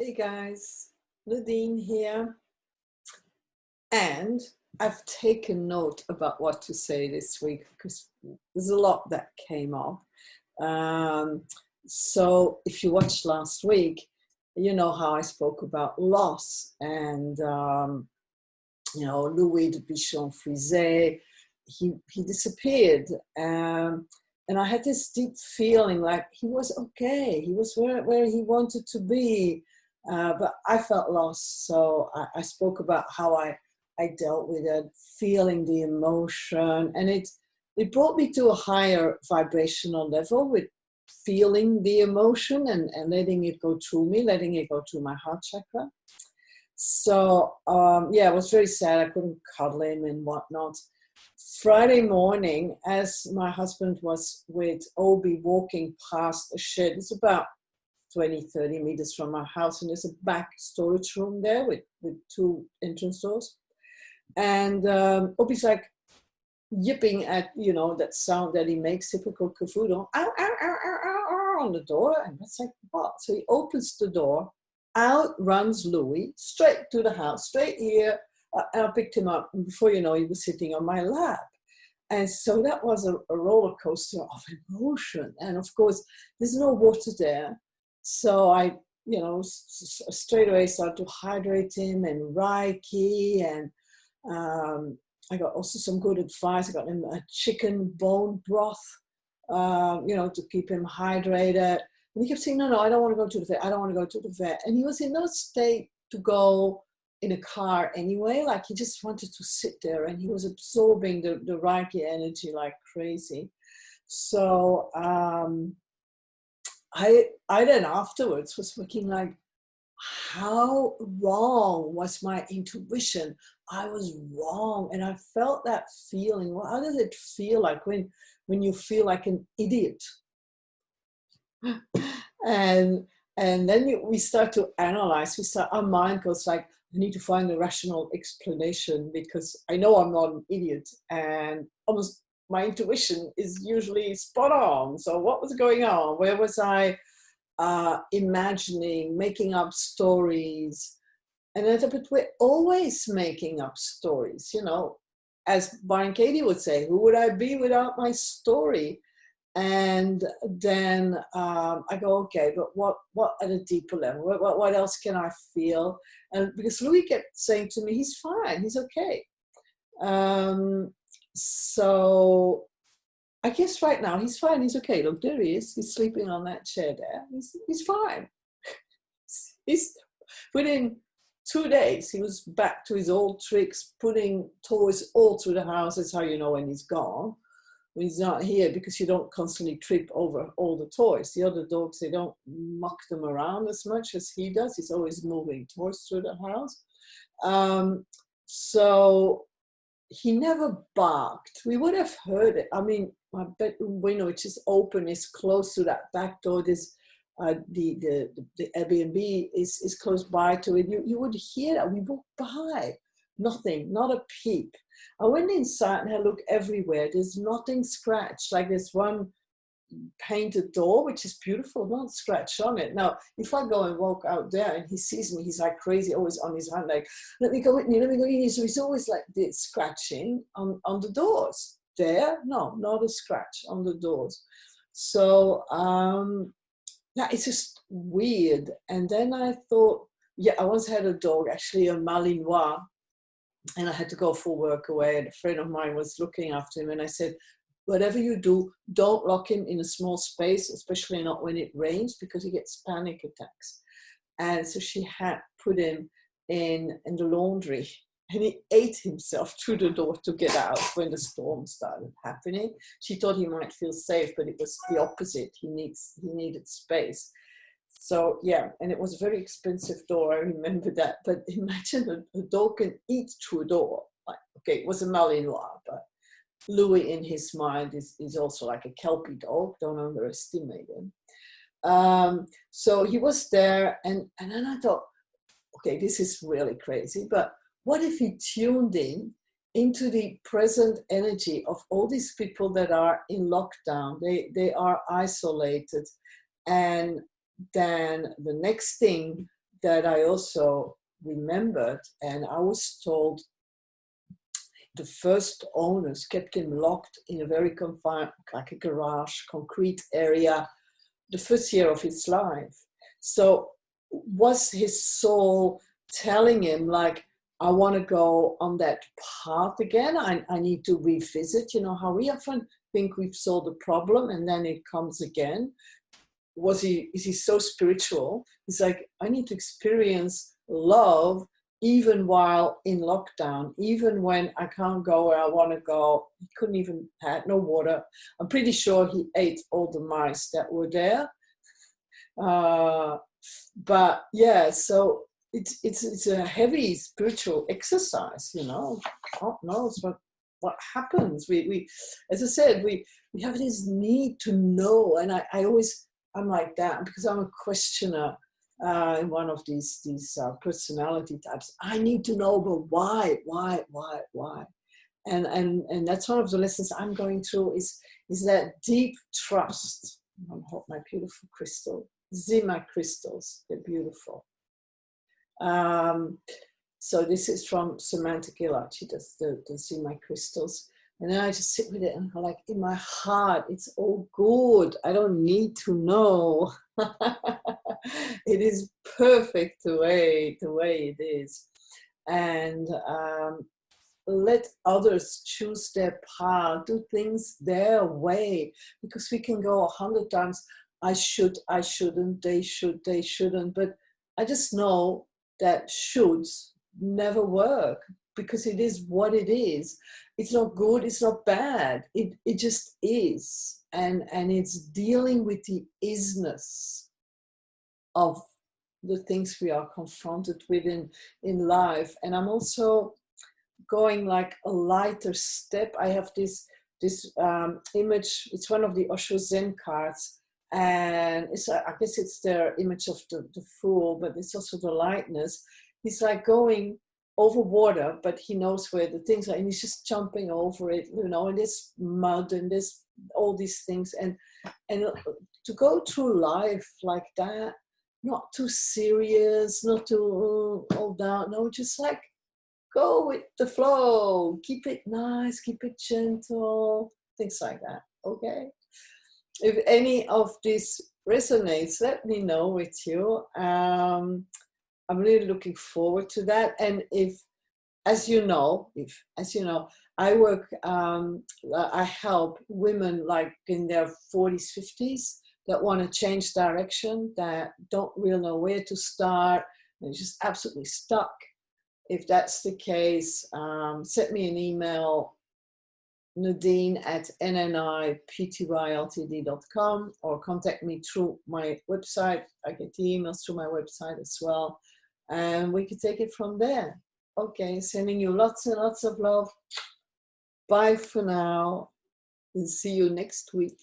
Hey guys, Nadine here, and I've taken note about what to say this week because there's a lot that came up. Um, so if you watched last week, you know how I spoke about loss and Louis de Bichon Frisee. He disappeared, and I had this deep feeling like he was okay. He was where he wanted to be. But I felt lost, so I spoke about how I dealt with it, feeling the emotion, and it brought me to a higher vibrational level with feeling the emotion and letting it go through me, letting it go through my heart chakra. So yeah, it was very sad. I couldn't cuddle him and whatnot. Friday morning, as my husband was with Obi walking past a shed, it's about 20, 30 meters from our house, and there's a back storage room there with two entrance doors. And Obi's like yipping at, that sound that he makes, typical Cafudo, ow, ow, ow, ow, ow, ow, on the door. And that's like, what? So he opens the door, out runs Louis, straight to the house, straight here. And I picked him up, and before you know, he was sitting on my lap. And so that was a roller coaster of emotion. And of course, there's no water there. So I, straight away started to hydrate him and Reiki. And I got also some good advice. I got him a chicken bone broth, to keep him hydrated. And he kept saying, no, I don't want to go to the vet. I don't want to go to the vet. And he was in no state to go in a car anyway. Like he just wanted to sit there, and he was absorbing the Reiki energy like crazy. So I then afterwards was looking like, how wrong was my intuition? I was wrong, and I felt that feeling. Well, how does it feel like when you feel like an idiot? and then we start to analyze. Our mind goes like, I need to find a rational explanation because I know I'm not an idiot, and almost my intuition is usually spot on. So what was going on? Where was I imagining, making up stories? And I thought, but we're always making up stories, as Byron Katie would say, who would I be without my story? And then I go, okay, but what at a deeper level? What else can I feel? And because Louis kept saying to me, he's fine, he's okay. So I guess right now he's fine, he's okay. Look, there he is. He's sleeping on that chair there. He's fine. He's within 2 days, he was back to his old tricks, putting toys all through the house. That's how you know when he's gone. When he's not here, because you don't constantly trip over all the toys. The other dogs, they don't muck them around as much as he does. He's always moving toys through the house. So he never barked. We would have heard it. I mean, my bedroom window, which is open, is close to that back door. This the Airbnb is close by to it. You would hear that. We walked by. Nothing, not a peep. I went inside and I looked everywhere. There's nothing scratched. Like there's one painted door, which is beautiful, not scratch on it. Now, if I go and walk out there and he sees me, he's like crazy, always on his hand, like, let me go with you, let me go in. So he's always like this, scratching on the doors. There, no, not a scratch on the doors. So yeah, it's just weird. And then I thought, yeah, I once had a dog, actually a Malinois, and I had to go for work away, and a friend of mine was looking after him, and I said, whatever you do, don't lock him in a small space, especially not when it rains, because he gets panic attacks. And so she had put him in the laundry, and he ate himself through the door to get out when the storm started happening. She thought he might feel safe, but it was the opposite. He needed space. So yeah, and it was a very expensive door. I remember that. But imagine a dog can eat through a door. Like, okay, it was a Malinois, but Louis in his mind is also like a Kelpie dog. Don't underestimate him. So he was there, and then I thought, okay, this is really crazy. But what if he tuned into the present energy of all these people that are in lockdown? They are isolated, and then the next thing that I also remembered, and I was told the first owners kept him locked in a very confined, like a garage, concrete area, the first year of his life. So was his soul telling him, like, I want to go on that path again? I need to revisit, you know, how we often think we've solved the problem and then it comes again. Is he so spiritual? He's like, I need to experience love even while in lockdown, even when I can't go where I want to go. He couldn't even, had no water. I'm pretty sure he ate all the mice that were there. But yeah, so it's a heavy spiritual exercise, you know. God knows what happens. We as I said, we have this need to know, and I'm like that because I'm a questioner in one of these personality types. I need to know, but why? And that's one of the lessons I'm going through is that deep trust. I'll hold my beautiful crystal. See my crystals, they're beautiful. So this is from Samantha Gillard. She does the See My Crystals. And then I just sit with it and I'm like, in my heart, it's all good. I don't need to know. It is perfect the way it is. And let others choose their path, do things their way, because we can go 100 times, I shouldn't, they shouldn't. But I just know that shoulds never work because it is what it is. It's not good, it's not bad. It just is. And it's dealing with the isness of the things we are confronted with in life. And I'm also going like a lighter step. I have this image. It's one of the Osho Zen cards, and I guess it's their image of the fool, but it's also the lightness. He's like going over water, but he knows where the things are, and he's just jumping over it, you know, and there's mud and there's all these things, and to go through life like that, not too serious, not too all down, no, just like go with the flow, keep it nice, keep it gentle, things like that. Okay, if any of this resonates, let me know with you. I'm really looking forward to that. And if, as you know, I work, I help women like in their 40s, 50s that want to change direction, that don't really know where to start, and just absolutely stuck. If that's the case, send me an email, nadine@nniptyltd.com, or contact me through my website. I get the emails through my website as well. And we can take it from there. Okay, sending you lots and lots of love. Bye for now, and see you next week.